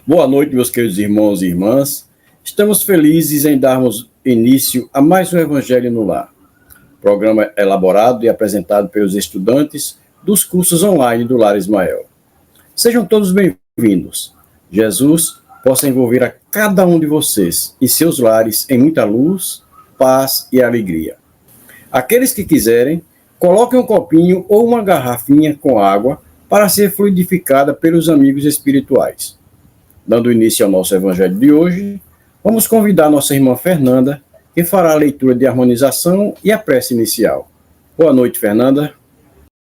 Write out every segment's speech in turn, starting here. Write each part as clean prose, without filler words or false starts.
Boa noite, meus queridos irmãos e irmãs. Estamos felizes em darmos início a mais um Evangelho no Lar, programa elaborado e apresentado pelos estudantes dos cursos online do Lar Ismael. Sejam todos bem-vindos. Jesus possa envolver a cada um de vocês e seus lares em muita luz, paz e alegria. Aqueles que quiserem, coloquem um copinho ou uma garrafinha com água para ser fluidificada pelos amigos espirituais. Dando início ao nosso Evangelho de hoje, vamos convidar nossa irmã Fernanda, que fará a leitura de harmonização e a prece inicial. Boa noite, Fernanda.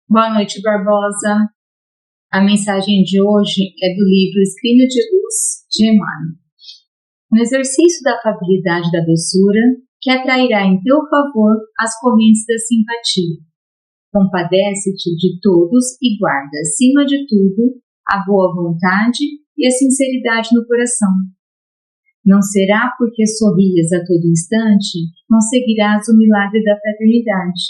Boa noite, Barbosa. A mensagem de hoje é do livro Escrina de Luz, de Emmanuel. No exercício da afabilidade e da doçura, que atrairá em teu favor as correntes da simpatia. Compadece-te de todos e guarda, acima de tudo, a boa vontade e a sinceridade no coração. Não será porque sorrias a todo instante que conseguirás o milagre da fraternidade.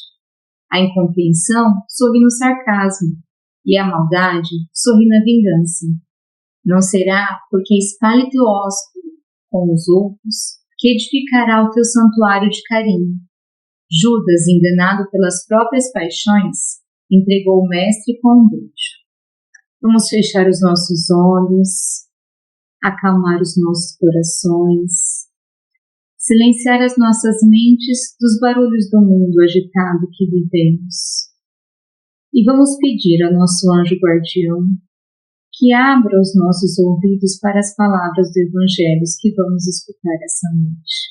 A incompreensão sorri no sarcasmo e a maldade sorri na vingança. Não será porque espalhe teu ósculo com os outros que edificará o teu santuário de carinho. Judas, enganado pelas próprias paixões, entregou o mestre com um beijo. Vamos fechar os nossos olhos, acalmar os nossos corações, silenciar as nossas mentes dos barulhos do mundo agitado que vivemos. E vamos pedir ao nosso anjo guardião que abra os nossos ouvidos para as palavras do Evangelho que vamos escutar essa noite.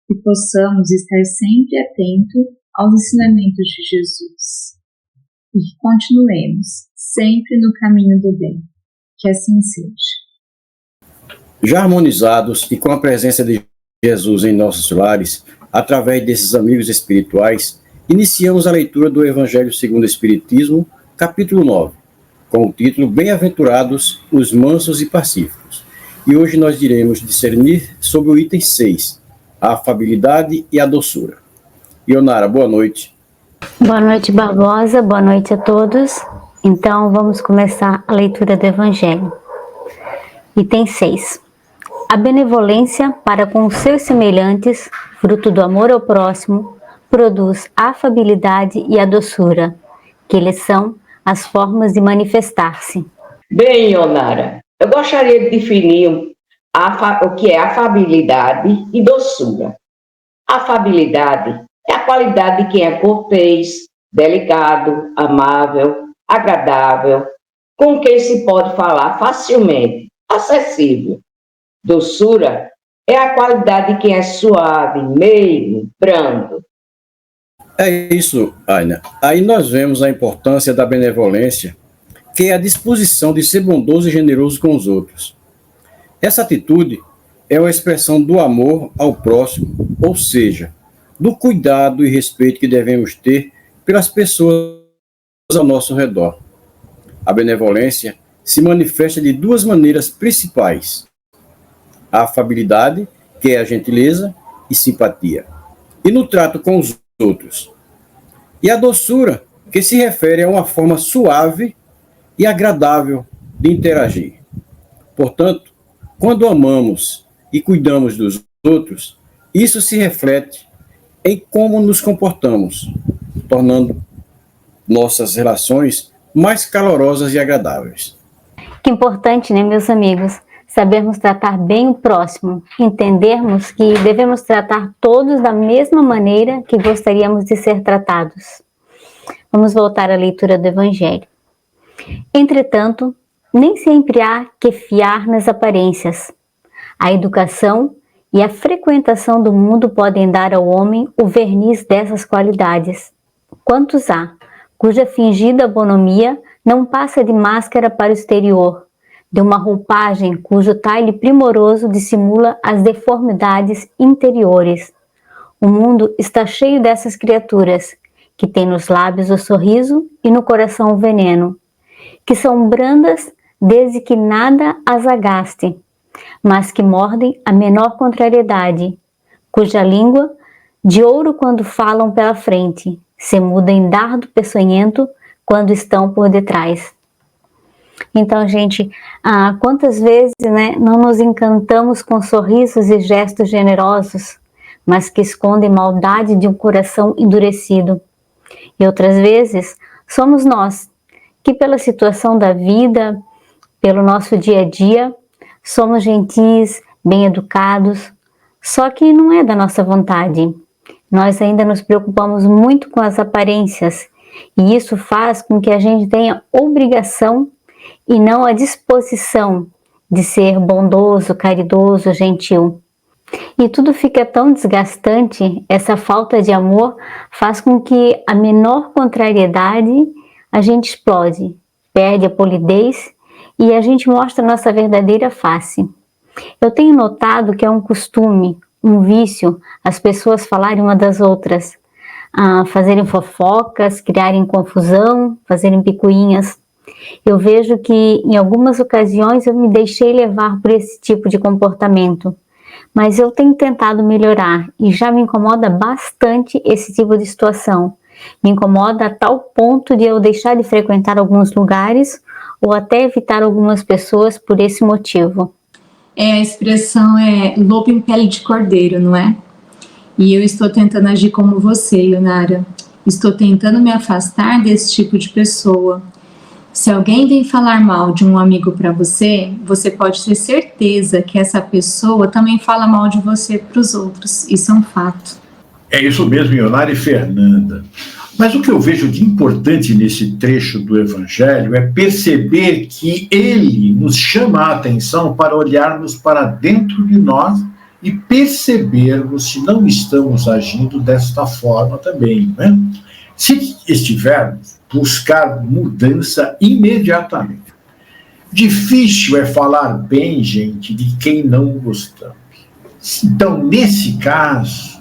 Que possamos estar sempre atentos aos ensinamentos de Jesus. E que continuemos sempre no caminho do bem. Que assim seja. Já harmonizados e com a presença de Jesus em nossos lares, através desses amigos espirituais, iniciamos a leitura do Evangelho segundo o Espiritismo, capítulo 9, com o título Bem-aventurados os mansos e pacíficos. E hoje nós iremos discernir sobre o item 6, a afabilidade e a doçura. Ionara, boa noite. Boa noite, Barbosa. Boa noite a todos. Então, vamos começar a leitura do Evangelho. Item 6. A benevolência para com os seus semelhantes, fruto do amor ao próximo, produz a afabilidade e a doçura, que eles são as formas de manifestar-se. Bem, Ionara, eu gostaria de definir o que é afabilidade e doçura. Afabilidade é a qualidade de quem é cortês, delicado, amável, agradável, com quem se pode falar facilmente, acessível. Doçura é a qualidade de quem é suave, meigo, brando. É isso, Aina. Aí nós vemos a importância da benevolência, que é a disposição de ser bondoso e generoso com os outros. Essa atitude é uma expressão do amor ao próximo, ou seja, do cuidado e respeito que devemos ter pelas pessoas ao nosso redor. A benevolência se manifesta de duas maneiras principais: a afabilidade, que é a gentileza e simpatia, e no trato com os outros, e a doçura, que se refere a uma forma suave e agradável de interagir. Portanto, quando amamos e cuidamos dos outros, isso se reflete em como nos comportamos, tornando nossas relações mais calorosas e agradáveis. Que importante, né, meus amigos? Sabermos tratar bem o próximo, entendermos que devemos tratar todos da mesma maneira que gostaríamos de ser tratados. Vamos voltar à leitura do Evangelho. Entretanto, nem sempre há que fiar nas aparências. A educação e a frequentação do mundo podem dar ao homem o verniz dessas qualidades. Quantos há, cuja fingida bonomia não passa de máscara para o exterior, de uma roupagem cujo talhe primoroso dissimula as deformidades interiores. O mundo está cheio dessas criaturas, que têm nos lábios o sorriso e no coração o veneno, que são brandas desde que nada as agaste, mas que mordem a menor contrariedade, cuja língua, de ouro quando falam pela frente, se muda em dardo peçonhento quando estão por detrás. Então, gente, quantas vezes, né, não nos encantamos com sorrisos e gestos generosos, mas que escondem maldade de um coração endurecido. E outras vezes, somos nós, que pela situação da vida, pelo nosso dia a dia, somos gentis, bem educados, só que não é da nossa vontade. Nós ainda nos preocupamos muito com as aparências, e isso faz com que a gente tenha obrigação e não a disposição de ser bondoso, caridoso, gentil. E tudo fica tão desgastante, essa falta de amor faz com que a menor contrariedade a gente explode, perde a polidez e a gente mostra a nossa verdadeira face. Eu tenho notado que é um costume, um vício, as pessoas falarem uma das outras, fazerem fofocas, criarem confusão, fazerem picuinhas. Eu vejo que em algumas ocasiões eu me deixei levar por esse tipo de comportamento, mas eu tenho tentado melhorar e já me incomoda bastante esse tipo de situação. Me incomoda a tal ponto de eu deixar de frequentar alguns lugares ou até evitar algumas pessoas por esse motivo. A expressão é lobo em pele de cordeiro, não é? E eu estou tentando agir como você, Ionara. Estou tentando me afastar desse tipo de pessoa. Se alguém vem falar mal de um amigo para você, você pode ter certeza que essa pessoa também fala mal de você para os outros. Isso é um fato. É isso mesmo, Ionara e Fernanda. Mas o que eu vejo de importante nesse trecho do Evangelho é perceber que ele nos chama a atenção para olharmos para dentro de nós e percebermos se não estamos agindo desta forma também, né? Se estivermos, buscar mudança imediatamente. Difícil é falar bem, gente, de quem não gostamos. Então, nesse caso,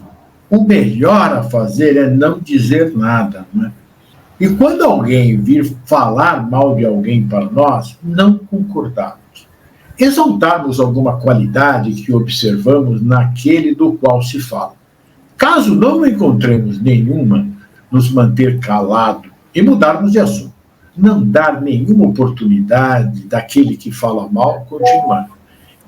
o melhor a fazer é não dizer nada, né? E quando alguém vir falar mal de alguém para nós, não concordarmos. Exaltarmos alguma qualidade que observamos naquele do qual se fala. Caso não encontremos nenhuma, nos manter calado e mudarmos de assunto. Não dar nenhuma oportunidade daquele que fala mal continuar.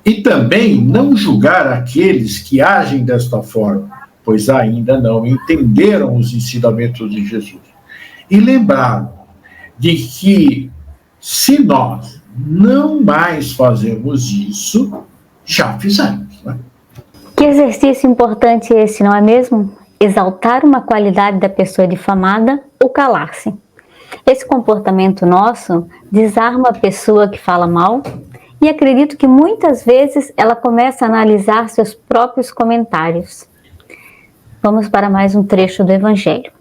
E também não julgar aqueles que agem desta forma, pois ainda não entenderam os ensinamentos de Jesus. E lembrar de que, se nós não mais fazemos isso, já fizemos, né? Que exercício importante esse, não é mesmo? Exaltar uma qualidade da pessoa difamada ou calar-se. Esse comportamento nosso desarma a pessoa que fala mal e acredito que muitas vezes ela começa a analisar seus próprios comentários. Vamos para mais um trecho do Evangelho.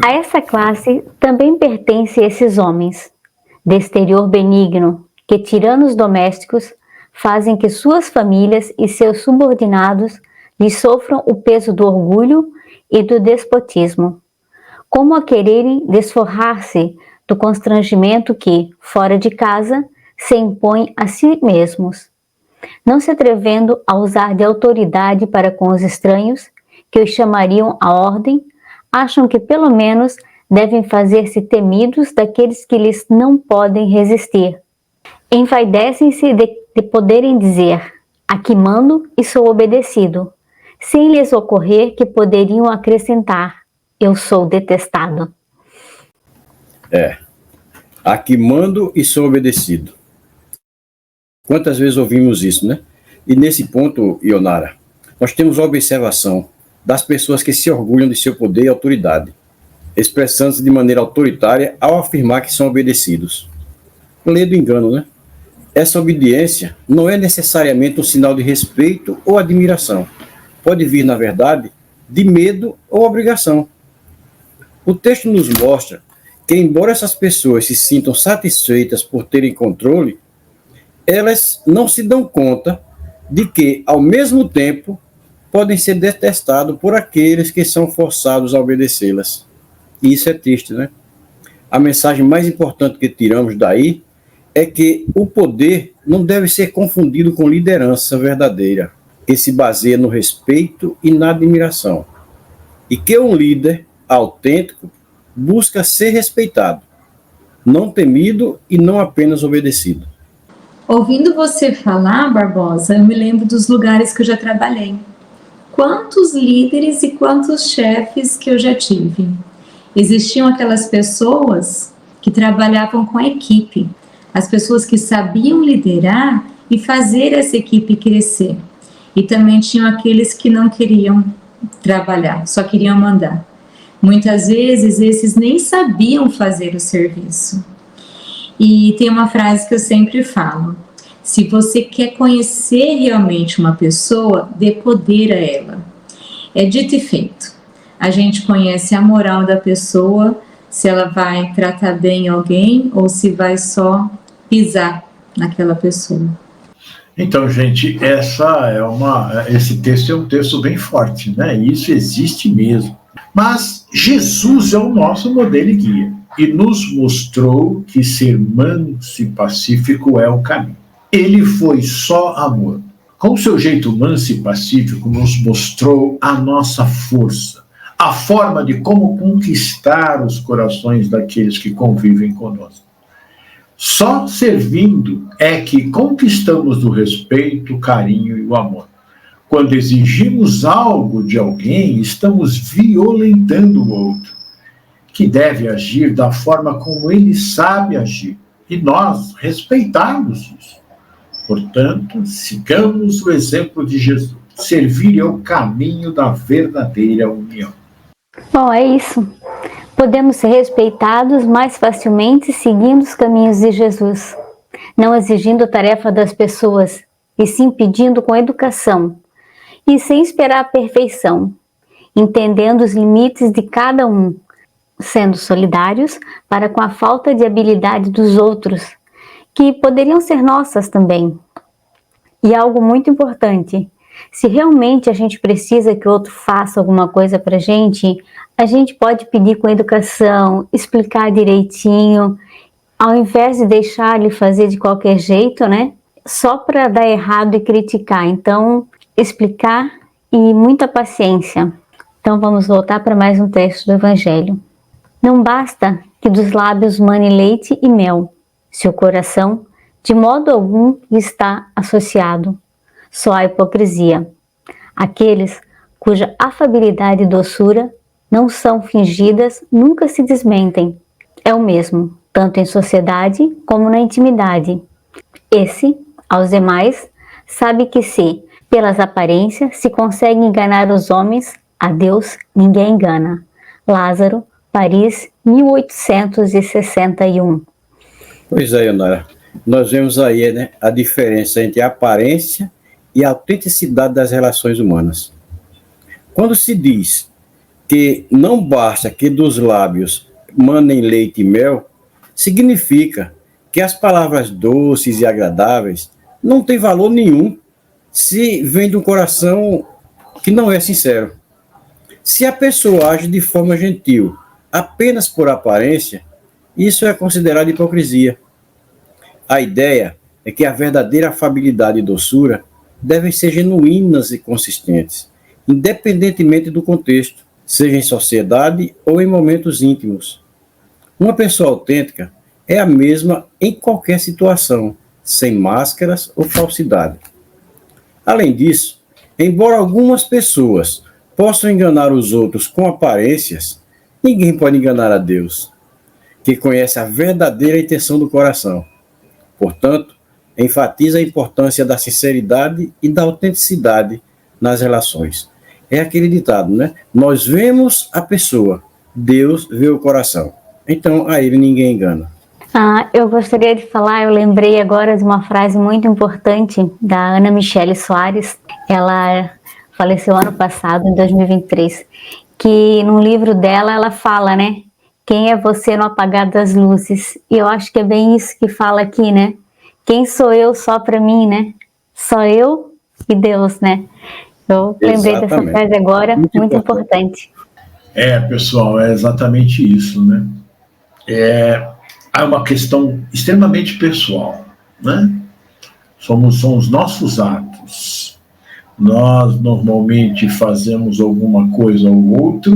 A essa classe também pertencem esses homens, de exterior benigno, que tiranos domésticos fazem que suas famílias e seus subordinados lhes sofram o peso do orgulho e do despotismo, como a quererem desforrar-se do constrangimento que, fora de casa, se impõe a si mesmos, não se atrevendo a usar de autoridade para com os estranhos, que os chamariam à ordem, acham que pelo menos devem fazer-se temidos daqueles que lhes não podem resistir. Envaidecem-se de poderem dizer, aqui mando e sou obedecido, sem lhes ocorrer que poderiam acrescentar, eu sou detestado. Aqui mando e sou obedecido. Quantas vezes ouvimos isso, né? E nesse ponto, Ionara, nós temos a observação das pessoas que se orgulham de seu poder e autoridade, expressando-se de maneira autoritária ao afirmar que são obedecidos. Lei do engano, né? Essa obediência não é necessariamente um sinal de respeito ou admiração. Pode vir, na verdade, de medo ou obrigação. O texto nos mostra que, embora essas pessoas se sintam satisfeitas por terem controle, elas não se dão conta de que, ao mesmo tempo, podem ser detestados por aqueles que são forçados a obedecê-las. E isso é triste, né? A mensagem mais importante que tiramos daí é que o poder não deve ser confundido com liderança verdadeira, que se baseia no respeito e na admiração. E que um líder autêntico busca ser respeitado, não temido e não apenas obedecido. Ouvindo você falar, Barbosa, eu me lembro dos lugares que eu já trabalhei. Quantos líderes e quantos chefes que eu já tive. Existiam aquelas pessoas que trabalhavam com a equipe, as pessoas que sabiam liderar e fazer essa equipe crescer. E também tinham aqueles que não queriam trabalhar, só queriam mandar. Muitas vezes esses nem sabiam fazer o serviço. E tem uma frase que eu sempre falo: se você quer conhecer realmente uma pessoa, dê poder a ela. É dito e feito. A gente conhece a moral da pessoa, se ela vai tratar bem alguém ou se vai só pisar naquela pessoa. Então, gente, esse texto é um texto bem forte, né? Isso existe mesmo. Mas Jesus é o nosso modelo e guia e nos mostrou que ser manso e pacífico é o caminho. Ele foi só amor. Com seu jeito manso e pacífico, nos mostrou a nossa força, a forma de como conquistar os corações daqueles que convivem conosco. Só servindo é que conquistamos o respeito, o carinho e o amor. Quando exigimos algo de alguém, estamos violentando o outro, que deve agir da forma como ele sabe agir, e nós respeitamos isso. Portanto, sigamos o exemplo de Jesus. Servir é o caminho da verdadeira união. Bom, é isso. Podemos ser respeitados mais facilmente seguindo os caminhos de Jesus, não exigindo tarefa das pessoas, e sim pedindo com educação, e sem esperar a perfeição, entendendo os limites de cada um, sendo solidários para com a falta de habilidade dos outros, que poderiam ser nossas também. E algo muito importante: se realmente a gente precisa que o outro faça alguma coisa para a gente pode pedir com educação, explicar direitinho, ao invés de deixar ele fazer de qualquer jeito, né? Só para dar errado e criticar. Então, explicar e muita paciência. Então, vamos voltar para mais um texto do Evangelho. Não basta que dos lábios mane leite e mel, se o coração de modo algum lhe está associado. Só a hipocrisia. Aqueles cuja afabilidade e doçura não são fingidas nunca se desmentem. É o mesmo, tanto em sociedade como na intimidade. Esse, aos demais, sabe que se, pelas aparências, se consegue enganar os homens, a Deus ninguém engana. Lázaro, Paris, 1861. Pois é, Ionara. Nós vemos aí, né, a diferença entre a aparência e a autenticidade das relações humanas. Quando se diz que não basta que dos lábios manem leite e mel, significa que as palavras doces e agradáveis não têm valor nenhum se vem de um coração que não é sincero. Se a pessoa age de forma gentil apenas por aparência, isso é considerado hipocrisia. A ideia é que a verdadeira afabilidade e doçura devem ser genuínas e consistentes, independentemente do contexto, seja em sociedade ou em momentos íntimos. Uma pessoa autêntica é a mesma em qualquer situação, sem máscaras ou falsidade. Além disso, embora algumas pessoas possam enganar os outros com aparências, ninguém pode enganar a Deus, que conhece a verdadeira intenção do coração. Portanto, enfatiza a importância da sinceridade e da autenticidade nas relações. É aquele ditado, né? Nós vemos a pessoa, Deus vê o coração. Então, a ele ninguém engana. Eu gostaria de falar, eu lembrei agora de uma frase muito importante da Ana Michele Soares. Ela faleceu ano passado, em 2023, que no livro dela ela fala, né? Quem é você no apagar das luzes? E eu acho que é bem isso que fala aqui, né? Quem sou eu só para mim, né? Só eu e Deus, né? Eu lembrei dessa frase agora, muito importante. Pessoal, é exatamente isso, né? É uma questão extremamente pessoal, né? São os nossos atos. Nós normalmente fazemos alguma coisa ou outra,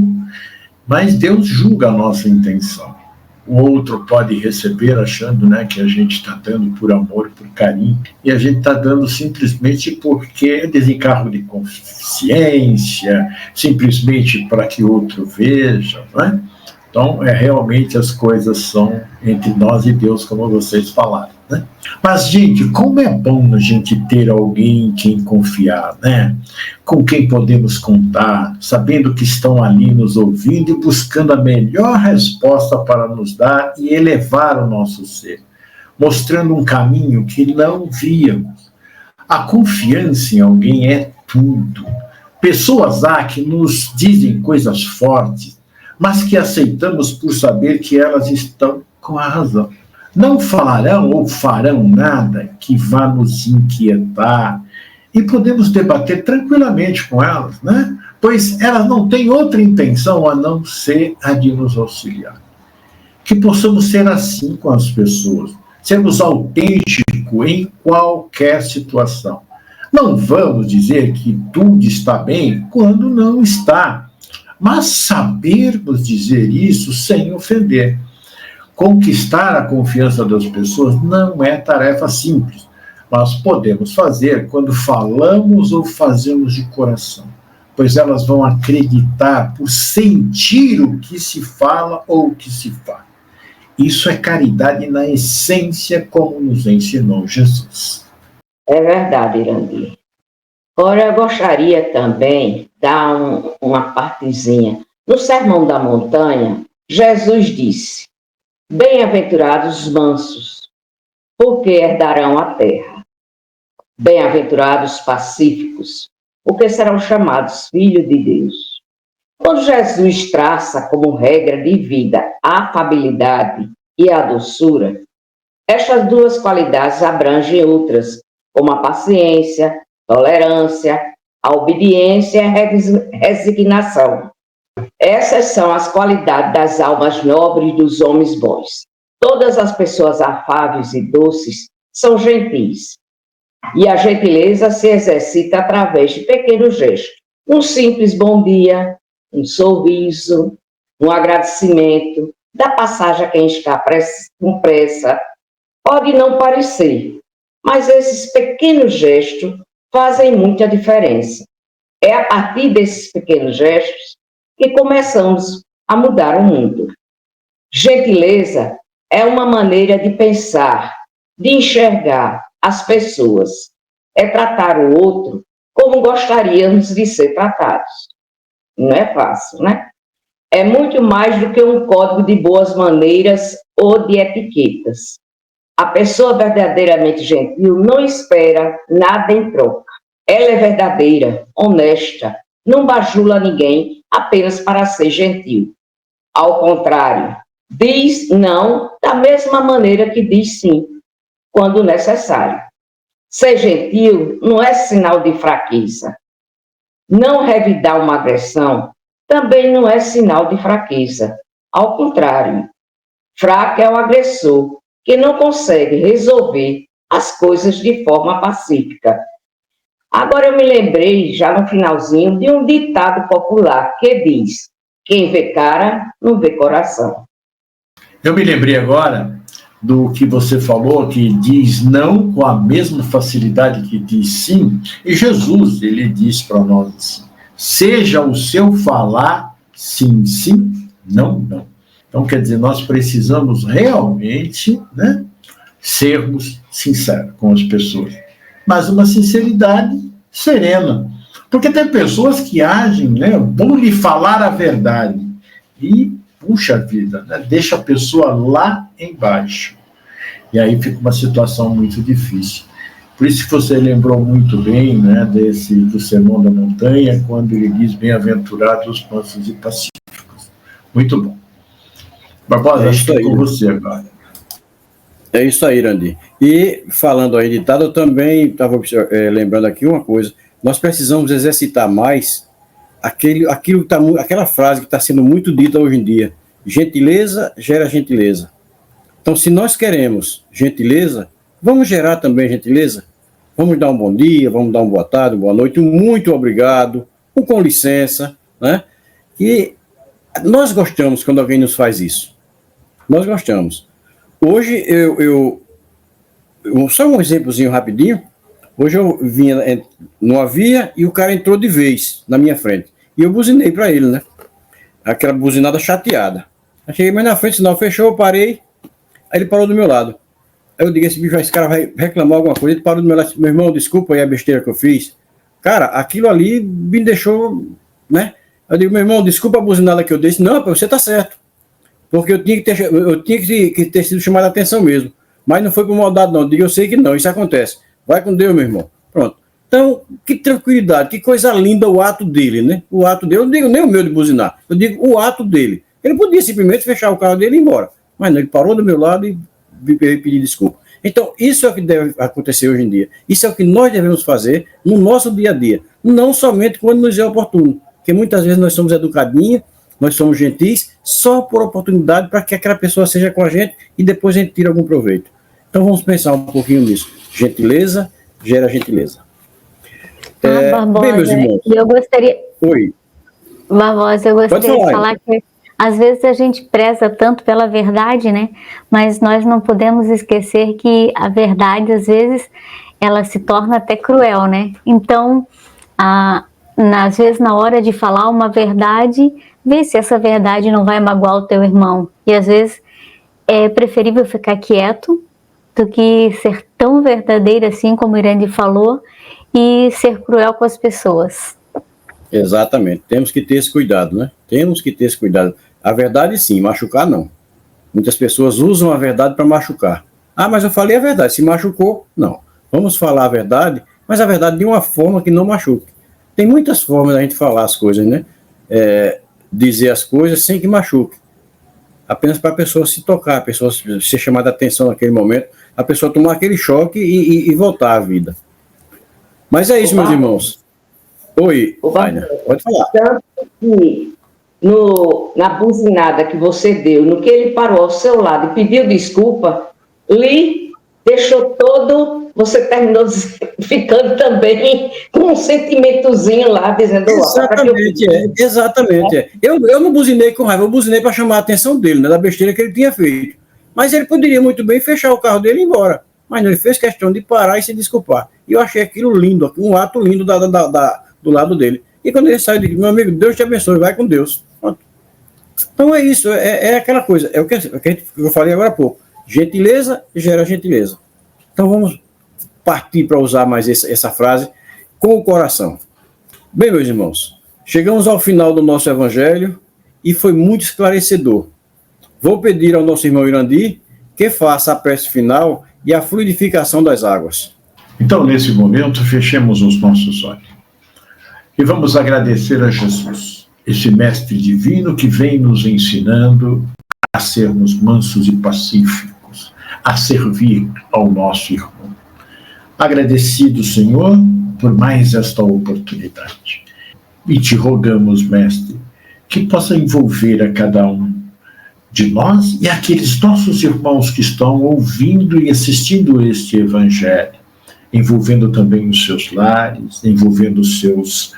mas Deus julga a nossa intenção. o outro pode receber achando, né, que a gente está dando por amor, por carinho, e a gente está dando simplesmente porque é desencargo de consciência, simplesmente para que o outro veja, né? Então, realmente as coisas são entre nós e Deus, como vocês falaram, né? Mas, gente, como é bom a gente ter alguém em quem confiar, né? Com quem podemos contar, sabendo que estão ali nos ouvindo e buscando a melhor resposta para nos dar e elevar o nosso ser, mostrando um caminho que não víamos. A confiança em alguém é tudo. Pessoas há que nos dizem coisas fortes, mas que aceitamos por saber que elas estão com a razão. Não falarão ou farão nada que vá nos inquietar e podemos debater tranquilamente com elas, né? Pois elas não têm outra intenção a não ser a de nos auxiliar. Que possamos ser assim com as pessoas, sermos autênticos em qualquer situação. Não vamos dizer que tudo está bem quando não está, mas sabermos dizer isso sem ofender. Conquistar a confiança das pessoas não é tarefa simples, mas podemos fazer quando falamos ou fazemos de coração, pois elas vão acreditar por sentir o que se fala ou o que se faz. Isso é caridade na essência, como nos ensinou Jesus. É verdade, Irandir. Agora, eu gostaria também de dar uma partezinha. No Sermão da Montanha, Jesus disse: bem-aventurados os mansos, porque herdarão a terra. Bem-aventurados os pacíficos, porque serão chamados filhos de Deus. Quando Jesus traça como regra de vida a afabilidade e a doçura, estas duas qualidades abrangem outras, como a paciência, tolerância, a obediência e a resignação. Essas são as qualidades das almas nobres dos homens bons. Todas as pessoas afáveis e doces são gentis. E a gentileza se exercita através de pequenos gestos. Um simples bom dia, um sorriso, um agradecimento, da passagem a quem está com pressa. Pode não parecer, mas esses pequenos gestos fazem muita diferença. É a partir desses pequenos gestos que começamos a mudar o mundo. Gentileza é uma maneira de pensar, de enxergar as pessoas. É tratar o outro como gostaríamos de ser tratados. Não é fácil, né? É muito mais do que um código de boas maneiras ou de etiquetas. A pessoa verdadeiramente gentil não espera nada em troca. Ela é verdadeira, honesta, não bajula ninguém apenas para ser gentil. Ao contrário, diz não da mesma maneira que diz sim, quando necessário. Ser gentil não é sinal de fraqueza. Não revidar uma agressão também não é sinal de fraqueza. Ao contrário, fraco é o agressor que não consegue resolver as coisas de forma pacífica. Agora eu me lembrei, já no finalzinho, de um ditado popular que diz: quem vê cara, não vê coração. Eu me lembrei agora do que você falou, que diz não com a mesma facilidade que diz sim, e Jesus, ele diz para nós assim: seja o seu falar sim, sim, não, não. Então, quer dizer, nós precisamos realmente, né, sermos sinceros com as pessoas, mas uma sinceridade serena, porque tem pessoas que agem, né, vão lhe falar a verdade, e, puxa vida, né, deixa a pessoa lá embaixo, e aí fica uma situação muito difícil. Por isso que você lembrou muito bem, né, do Sermão da Montanha, quando ele diz bem-aventurados os mansos e pacíficos. Muito bom. Barbosa, acho que é com você agora. É isso aí, Irandir. E falando aí de ditado, eu também estava lembrando aqui uma coisa: nós precisamos exercitar mais aquela frase que está sendo muito dita hoje em dia: gentileza gera gentileza. Então, se nós queremos gentileza, vamos gerar também gentileza. Vamos dar um bom dia, vamos dar uma boa tarde, uma boa noite, um muito obrigado, um com licença, né? E nós gostamos quando alguém nos faz isso. Nós gostamos. Hoje, só um exemplozinho rapidinho. Hoje eu vinha numa via e o cara entrou de vez na minha frente. E eu buzinei para ele, né? Aquela buzinada chateada. Eu cheguei mais na frente, o sinal fechou, eu parei. Aí ele parou do meu lado. Aí eu digo, esse cara vai reclamar alguma coisa. Ele parou do meu lado, meu irmão, desculpa aí a besteira que eu fiz. Cara, aquilo ali me deixou, né? Eu digo, meu irmão, desculpa a buzinada que eu dei. Não, você tá certo. Porque eu tinha que ter sido chamado a atenção mesmo. Mas não foi por maldade, não. Eu digo, eu sei que não, isso acontece. Vai com Deus, meu irmão. Pronto. Então, que tranquilidade, que coisa linda o ato dele, né? O ato dele, eu não digo nem o meu de buzinar, eu digo o ato dele. Ele podia simplesmente fechar o carro dele e ir embora. Mas não, ele parou do meu lado e pedir desculpa. Então, isso é o que deve acontecer hoje em dia. Isso é o que nós devemos fazer no nosso dia a dia. Não somente quando nos é oportuno. Porque muitas vezes nós somos educadinhos, nós somos gentis, só por oportunidade para que aquela pessoa seja com a gente e depois a gente tire algum proveito. Então, vamos pensar um pouquinho nisso. Gentileza gera gentileza. Barbosa, bem, meus irmãos. eu gostaria... Oi. Barbosa, eu gostaria de falar que às vezes a gente preza tanto pela verdade, né? Mas nós não podemos esquecer que a verdade, às vezes, ela se torna até cruel, né? Então, às vezes, na hora de falar uma verdade, vê se essa verdade não vai magoar o teu irmão. E às vezes é preferível ficar quieto do que ser tão verdadeiro assim como o Irandi falou e ser cruel com as pessoas. Exatamente, temos que ter esse cuidado, né? Temos que ter esse cuidado. A verdade sim, machucar não. Muitas pessoas usam a verdade para machucar. Ah, mas eu falei a verdade, se machucou, não. Vamos falar a verdade, mas a verdade de uma forma que não machuque. Tem muitas formas da gente falar as coisas, né? Dizer as coisas sem que machuque. Apenas para a pessoa se tocar, a pessoa ser chamada a atenção naquele momento, a pessoa tomar aquele choque e voltar à vida. Mas é isso, meus irmãos. Oi, Aina, pode falar. Tanto que na buzinada que você deu, no que ele parou ao seu lado e pediu desculpa, lhe deixou todo, você terminou ficando também com um sentimentozinho lá, dizendo... Exatamente. Eu não buzinei com raiva, eu buzinei para chamar a atenção dele, né, da besteira que ele tinha feito. Mas ele poderia muito bem fechar o carro dele e ir embora. Mas não, ele fez questão de parar e se desculpar. E eu achei aquilo lindo, um ato lindo do lado dele. E quando ele saiu, eu disse, meu amigo, Deus te abençoe, vai com Deus. Pronto. Então é isso, é aquela coisa, é o que eu falei agora há pouco. Gentileza gera gentileza. Então vamos partir para usar mais essa frase com o coração. Bem, meus irmãos, chegamos ao final do nosso evangelho e foi muito esclarecedor. Vou pedir ao nosso irmão Irandi que faça a prece final e a fluidificação das águas. Então, nesse momento, fechemos os nossos olhos e vamos agradecer a Jesus, esse mestre divino que vem nos ensinando a sermos mansos e pacíficos, a servir ao nosso irmão. Agradecido, Senhor, por mais esta oportunidade. E te rogamos, mestre, que possa envolver a cada um de nós e aqueles nossos irmãos que estão ouvindo e assistindo este evangelho, envolvendo também os seus lares, envolvendo os seus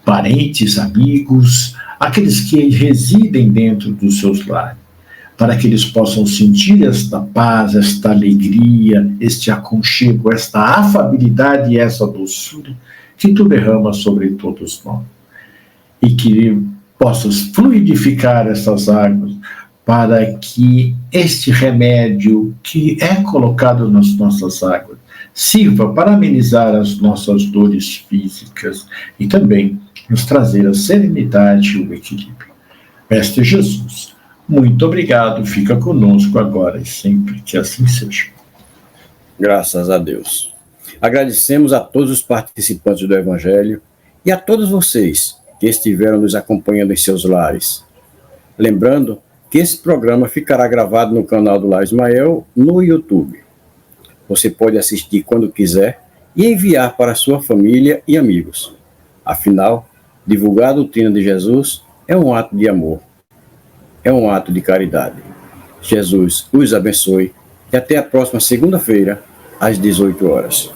parentes, amigos, aqueles que residem dentro dos seus lares, para que eles possam sentir esta paz, esta alegria, este aconchego, esta afabilidade e essa doçura que tu derramas sobre todos nós. E que possas fluidificar essas águas para que este remédio que é colocado nas nossas águas sirva para amenizar as nossas dores físicas e também nos trazer a serenidade e o equilíbrio. Mestre Jesus, muito obrigado, fica conosco agora e sempre, que assim seja. Graças a Deus. Agradecemos a todos os participantes do Evangelho e a todos vocês que estiveram nos acompanhando em seus lares. Lembrando que esse programa ficará gravado no canal do Lar Ismael no YouTube. Você pode assistir quando quiser e enviar para sua família e amigos. Afinal, divulgar a doutrina de Jesus é um ato de amor, é um ato de caridade. Jesus os abençoe e até a próxima segunda-feira, às 18 horas.